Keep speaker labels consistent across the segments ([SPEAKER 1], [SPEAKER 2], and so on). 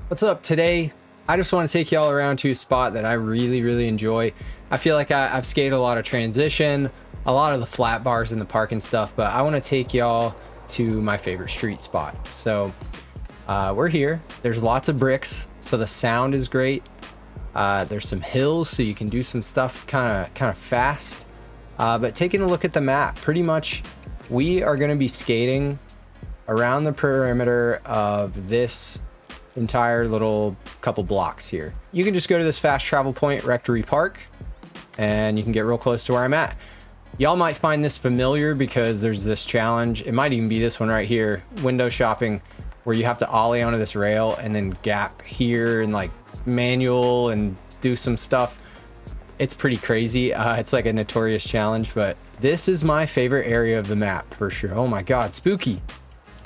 [SPEAKER 1] What's up? Today, I just want to take y'all around to a spot that I really enjoy. I feel like I've skated a lot of transition, a lot of the flat bars in the park and stuff, but I want to take y'all to my favorite street spot. So we're here. There's lots of bricks, so the sound is great. There's some hills, so you can do some stuff kind of fast. But taking a look at the map, pretty much we are going to be skating around the perimeter of this entire little couple blocks here. You can just go to this fast travel point, Rectory Park, and you can get real close to where I'm at. Y'all might find this familiar because there's this challenge. It might even be this one right here, window shopping, where you have to ollie onto this rail and then gap here and like manual and do some stuff. It's pretty crazy. It's like a notorious challenge, but this is my favorite area of the map for sure. Oh my God, spooky.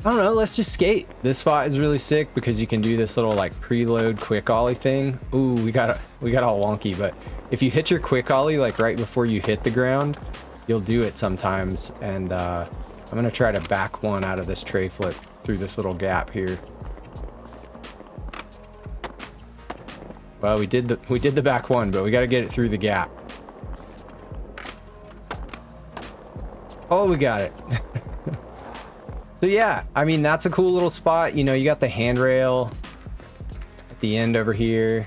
[SPEAKER 1] I don't know, let's just skate. This spot is really sick because you can do this little like preload quick ollie thing. Ooh, we got all wonky, but if you hit your quick ollie like right before you hit the ground, you'll do it sometimes. And I'm gonna try to back one out of this tray flip through this little gap here. Well, we did the back one, but we got to get it through the gap. Oh, we got it. So yeah, I mean, that's a cool little spot. You know, you got the handrail at the end over here.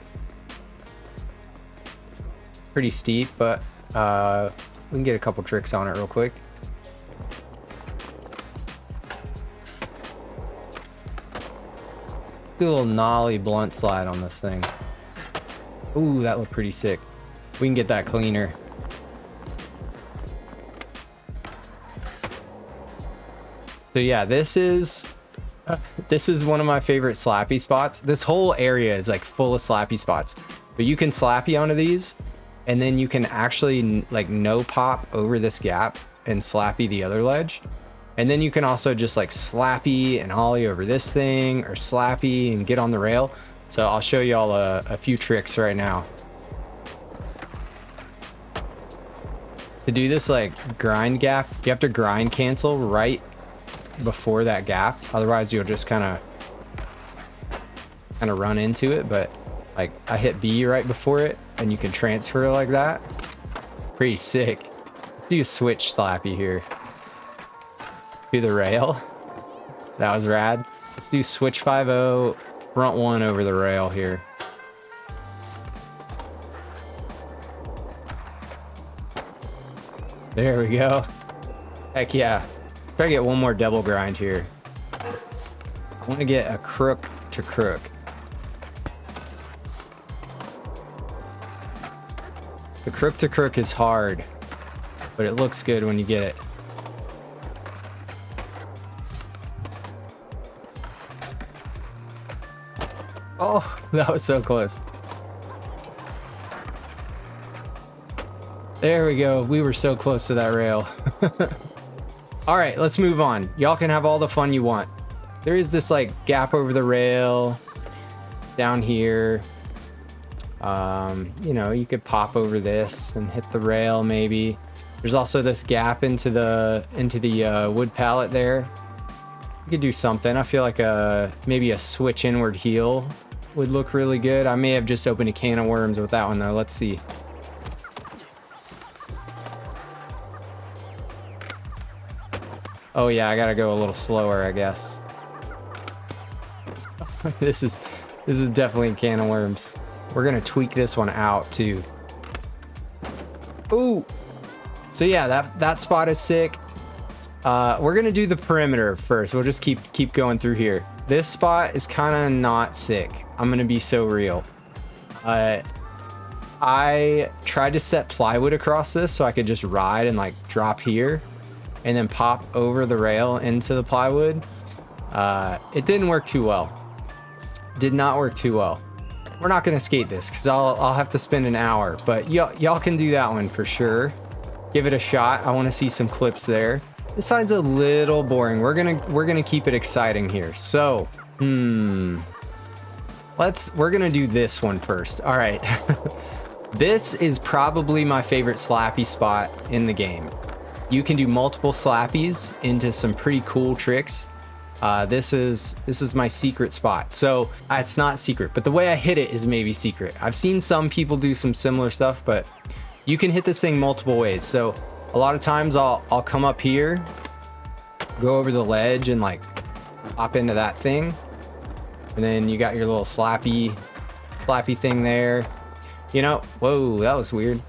[SPEAKER 1] Pretty steep, but we can get a couple tricks on it real quick. Do a little nollie blunt slide on this thing. Ooh, that looked pretty sick. We can get that cleaner. So yeah, this is one of my favorite Slappy spots. This whole area is like full of Slappy spots, but you can Slappy onto these and then you can actually like no pop over this gap and Slappy the other ledge. And then you can also just like Slappy and ollie over this thing or Slappy and get on the rail. So I'll show y'all a few tricks right now. To do this like grind gap, you have to grind cancel right before that gap, otherwise you'll just kind of run into it. But like I hit B right before it and you can transfer like that. Pretty sick. Let's do a switch Slappy here to the rail. That was rad. Let's do switch 5-0 front one over the rail here. There we go. Heck yeah. Try to get one more double grind here. I want to get a crook to crook. The crook to crook is hard, but it looks good when you get it. Oh, that was so close. There we go. We were so close to that rail. All right, let's move on. Y'all can have all the fun you want. There is this like gap over the rail down here. You know, you could pop over this and hit the rail maybe. There's also this gap into the wood pallet there. You could do something. I feel like maybe a switch inward heel would look really good. I may have just opened a can of worms with that one though. Let's see. Oh yeah, I gotta go a little slower, I guess. This is definitely a can of worms. We're gonna tweak this one out too. Ooh. So yeah, that spot is sick. We're gonna do the perimeter first. We'll just keep going through here. This spot is kind of not sick. I'm gonna be so real. I tried to set plywood across this so I could just ride and like drop here and then pop over the rail into the plywood. It didn't work too well. Did not work too well. We're not gonna skate this because I'll have to spend an hour, but y'all can do that one for sure. Give it a shot. I want to see some clips there. This side's a little boring. We're gonna keep it exciting here. So, we're gonna do this one first. All right. This is probably my favorite Slappy spot in the game. You can do multiple Slappies into some pretty cool tricks. This is my secret spot. So it's not secret, but the way I hit it is maybe secret. I've seen some people do some similar stuff, but you can hit this thing multiple ways. So a lot of times I'll come up here, go over the ledge and like hop into that thing. And then you got your little slappy thing there. You know, whoa, that was weird.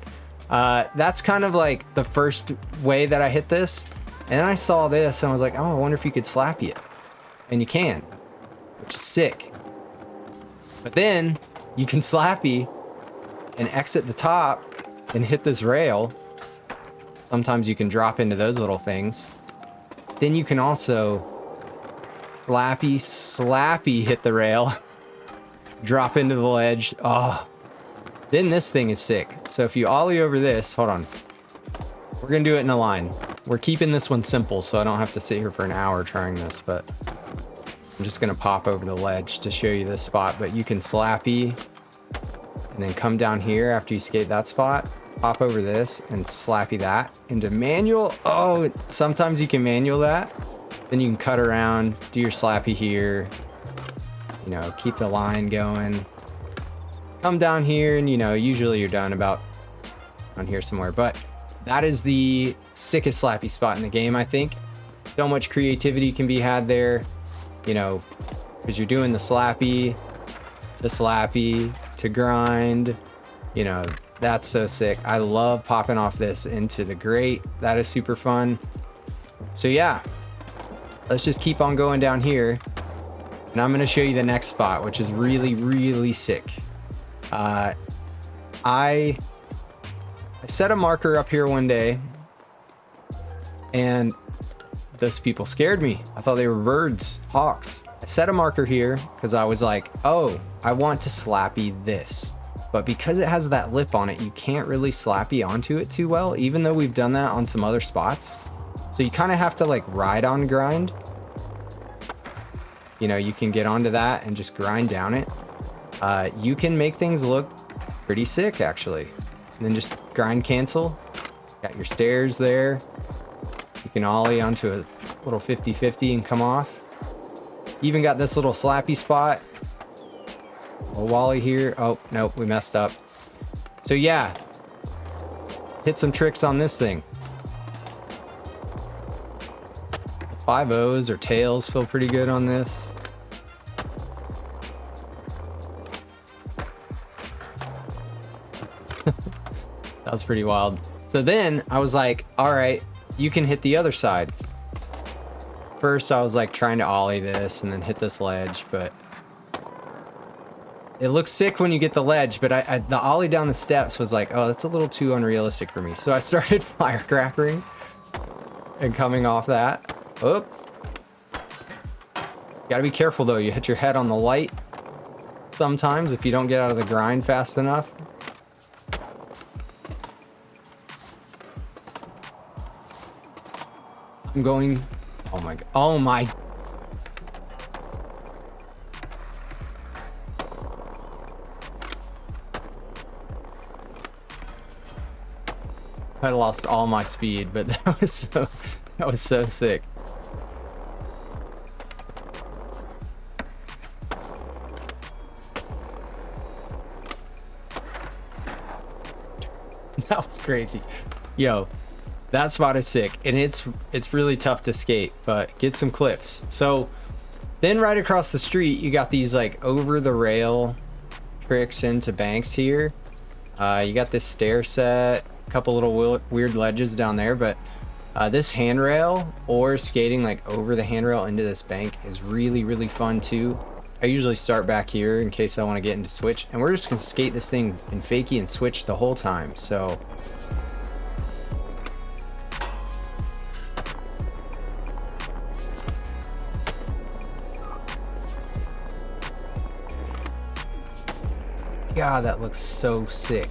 [SPEAKER 1] That's kind of like the first way that I hit this. And then I saw this and I was like, oh, I wonder if you could slappy it. And you can, which is sick. But then you can slappy and exit the top and hit this rail. Sometimes you can drop into those little things. Then you can also slappy hit the rail, drop into the ledge. Oh, then this thing is sick. So if you ollie over this, hold on. We're gonna do it in a line. We're keeping this one simple so I don't have to sit here for an hour trying this, but I'm just gonna pop over the ledge to show you this spot. But you can slappy and then come down here after you skate that spot, pop over this and slappy that into manual. Oh, sometimes you can manual that. Then you can cut around, do your slappy here, you know, keep the line going. Come down here and, you know, usually you're done about on here somewhere. But that is the sickest slappy spot in the game, I think. So much creativity can be had there, you know, because you're doing the slappy to grind, you know, that's so sick. I love popping off this into the grate. That is super fun. So yeah, let's just keep on going down here. And I'm going to show you the next spot, which is really, really sick. I set a marker up here one day and those people scared me. I thought they were birds, hawks. I set a marker here because I was like, oh, I want to slappy this. But because it has that lip on it, you can't really slappy onto it too well, even though we've done that on some other spots. So you kind of have to like ride on grind. You know, you can get onto that and just grind down it. You can make things look pretty sick actually. And then just grind cancel. Got your stairs there. You can ollie onto a little 50-50 and come off. Even got this little slappy spot. A wally here. Oh, nope, we messed up. So yeah, hit some tricks on this thing. 5-0s or tails feel pretty good on this. That was pretty wild. So then I was like, all right, you can hit the other side. First, I was like trying to ollie this and then hit this ledge, but it looks sick when you get the ledge, but the ollie down the steps was like, oh, that's a little too unrealistic for me. So I started firecrackering and coming off that. Oh, gotta be careful though. You hit your head on the light sometimes if you don't get out of the grind fast enough. I'm going, oh my god, oh my. I lost all my speed, but that was so sick. That was crazy. Yo, that spot is sick, and it's really tough to skate, but get some clips. So then right across the street, you got these like over the rail tricks into banks here. You got this stair set, a couple little weird ledges down there, but this handrail or skating like over the handrail into this bank is really, really fun too. I usually start back here in case I want to get into switch, and we're just gonna skate this thing in fakie and switch the whole time. So God, that looks so sick.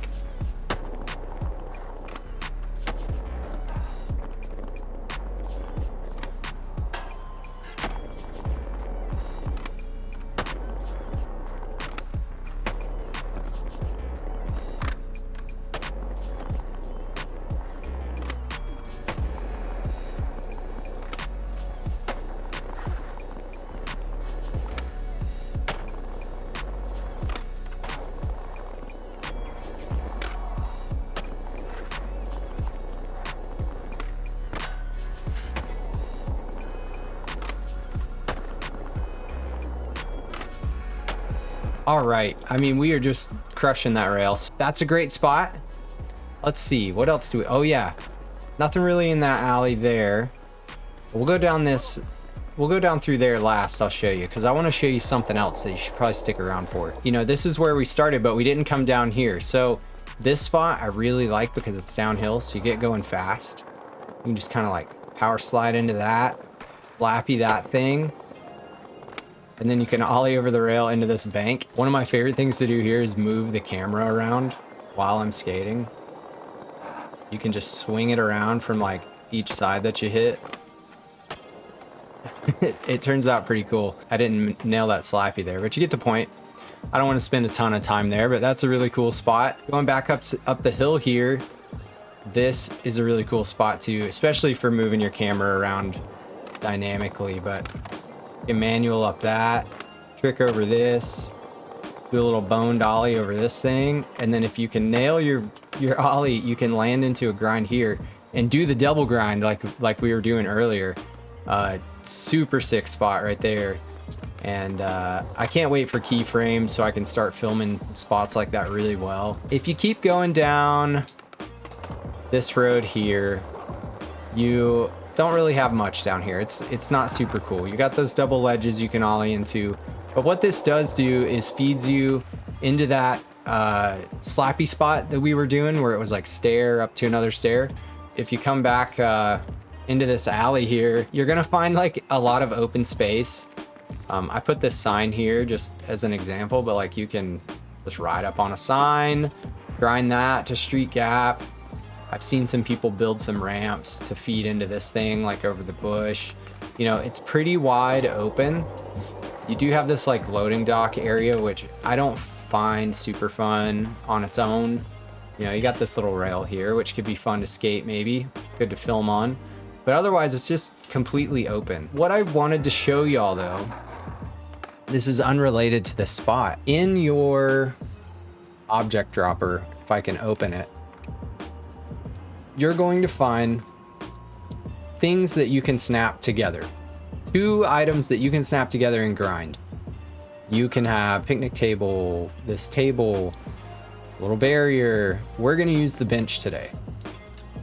[SPEAKER 1] All right, I mean, we are just crushing that rail. That's a great spot. Let's see, what else do we, oh yeah, nothing really in that alley there. We'll go down this, we'll go down through there last, I'll show you, because I want to show you something else that you should probably stick around for. You know, this is where we started, but we didn't come down here. So this spot I really like because it's downhill, so you get going fast. You can just kind of like power slide into that, slappy that thing. And then you can ollie over the rail into this bank. One of my favorite things to do here is move the camera around while I'm skating. You can just swing it around from like each side that you hit. It turns out pretty cool. I didn't nail that slappy there, but you get the point. I don't want to spend a ton of time there, but that's a really cool spot. Going back up the hill here, this is a really cool spot too, especially for moving your camera around dynamically. But you can manual up that, trick over this, do a little bone dolly over this thing, and then if you can nail your ollie, you can land into a grind here and do the double grind like we were doing earlier. Super sick spot right there. And I can't wait for keyframes so I can start filming spots like that really well. If you keep going down this road here, you don't really have much down here. It's not super cool. You got those double ledges you can ollie into, but what this does do is feeds you into that slappy spot that we were doing where it was like stair up to another stair. If you come back into this alley here, you're gonna find like a lot of open space. I put this sign here just as an example, but like you can just ride up on a sign, grind that to street gap. I've seen some people build some ramps to feed into this thing, like over the bush. You know, it's pretty wide open. You do have this like loading dock area, which I don't find super fun on its own. You know, you got this little rail here, which could be fun to skate maybe, good to film on. But otherwise, it's just completely open. What I wanted to show y'all though, this is unrelated to this spot. In your object dropper, if I can open it, you're going to find things that you can snap together. 2 items that you can snap together and grind. You can have picnic table, this table, little barrier. We're gonna use the bench today.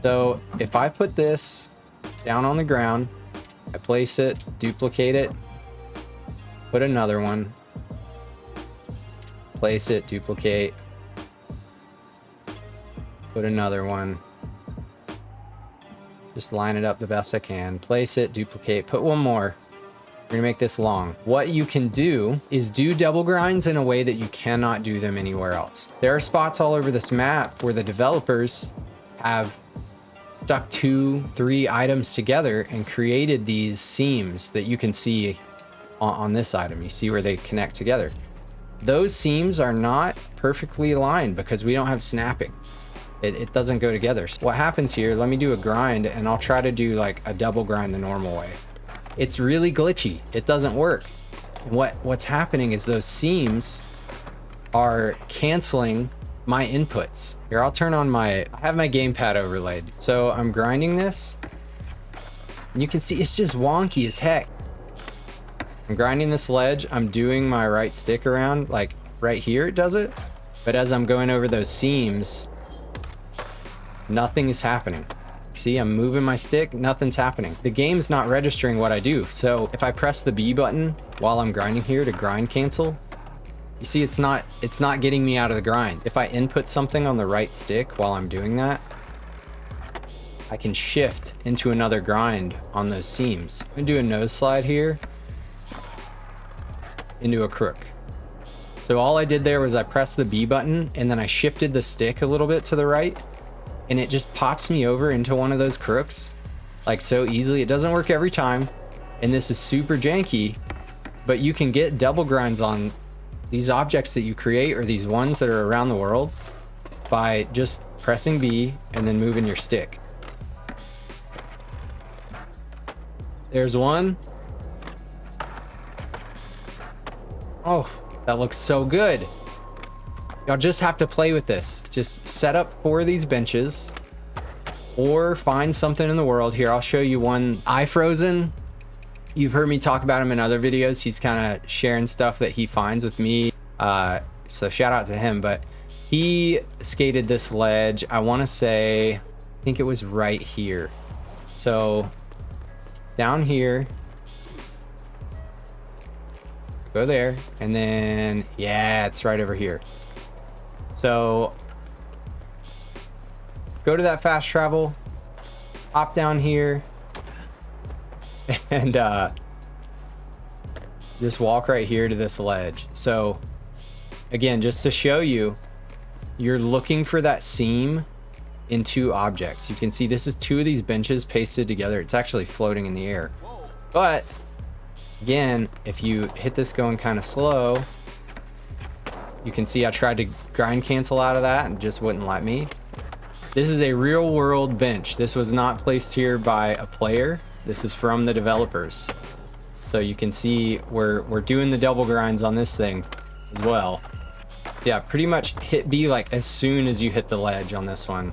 [SPEAKER 1] So if I put this down on the ground, I place it, duplicate it, put another one, place it, duplicate, put another one, just line it up the best I can, place it, duplicate, put one more. We're gonna make this long. What you can do is do double grinds in a way that you cannot do them anywhere else. There are spots all over this map where the developers have stuck 2, 3 items together and created these seams that you can see on this item. You see where they connect together. Those seams are not perfectly aligned because we don't have snapping. It doesn't go together. So what happens here, let me do a grind and I'll try to do like a double grind the normal way. It's really glitchy. It doesn't work. What's happening is those seams are canceling my inputs. Here, I'll turn on I have my gamepad overlaid. So I'm grinding this and you can see it's just wonky as heck. I'm grinding this ledge. I'm doing my right stick around, like right here it does it. But as I'm going over those seams, nothing is happening. See, I'm moving my stick, nothing's happening. The game's not registering what I do. So if I press the B button while I'm grinding here to grind cancel, you see it's not getting me out of the grind. If I input something on the right stick while I'm doing that, I can shift into another grind on those seams. I'm gonna do a nose slide here into a crook. So all I did there was I pressed the B button and then I shifted the stick a little bit to the right and it just pops me over into one of those crooks like so easily. It doesn't work every time and this is super janky, but you can get double grinds on these objects that you create or these ones that are around the world by just pressing B and then moving your stick. There's one. Oh, that looks so good. Y'all just have to play with this. Just set up 4 of these benches or find something in the world. Here, I'll show you one. iFrozen. You've heard me talk about him in other videos. He's kind of sharing stuff that he finds with me. So shout out to him, but he skated this ledge. I want to say, I think it was right here. So down here, go there, and then yeah, it's right over here. So go to that fast travel, hop down here, and just walk right here to this ledge. So again, just to show you, you're looking for that seam in two objects. You can see this is two of these benches pasted together. It's actually floating in the air. But again, if you hit this going kind of slow, you can see I tried to grind cancel out of that and just wouldn't let me. This is a real world bench. This was not placed here by a player. This is from the developers. So you can see we're doing the double grinds on this thing as well. Yeah, pretty much hit B like as soon as you hit the ledge on this one.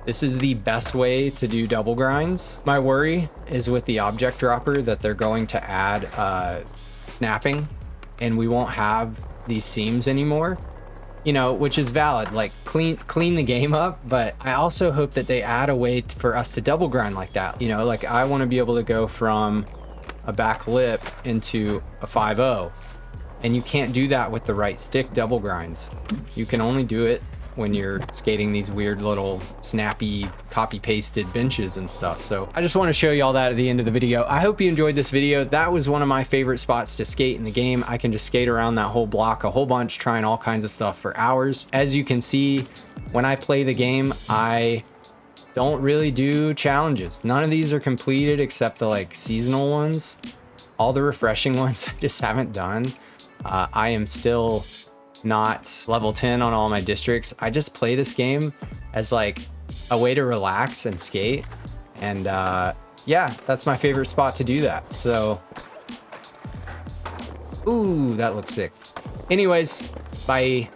[SPEAKER 1] This is the best way to do double grinds. My worry is with the object dropper that they're going to add snapping, and we won't have these seams anymore, you know, which is valid. Like clean the game up, but I also hope that they add a way for us to double grind like that. You know, like I want to be able to go from a back lip into a 5-0, and you can't do that with the right stick double grinds. You can only do it when you're skating these weird little snappy copy pasted benches and stuff. So I just want to show you all that at the end of the video. I hope you enjoyed this video. That was one of my favorite spots to skate in the game. I can just skate around that whole block a whole bunch, trying all kinds of stuff for hours. As you can see, when I play the game, I don't really do challenges. None of these are completed except the like seasonal ones. All the refreshing ones I just haven't done. I am still not level 10 on all my districts. I just play this game as like a way to relax and skate, and yeah, that's my favorite spot to do that. So ooh, that looks sick. Anyways, bye.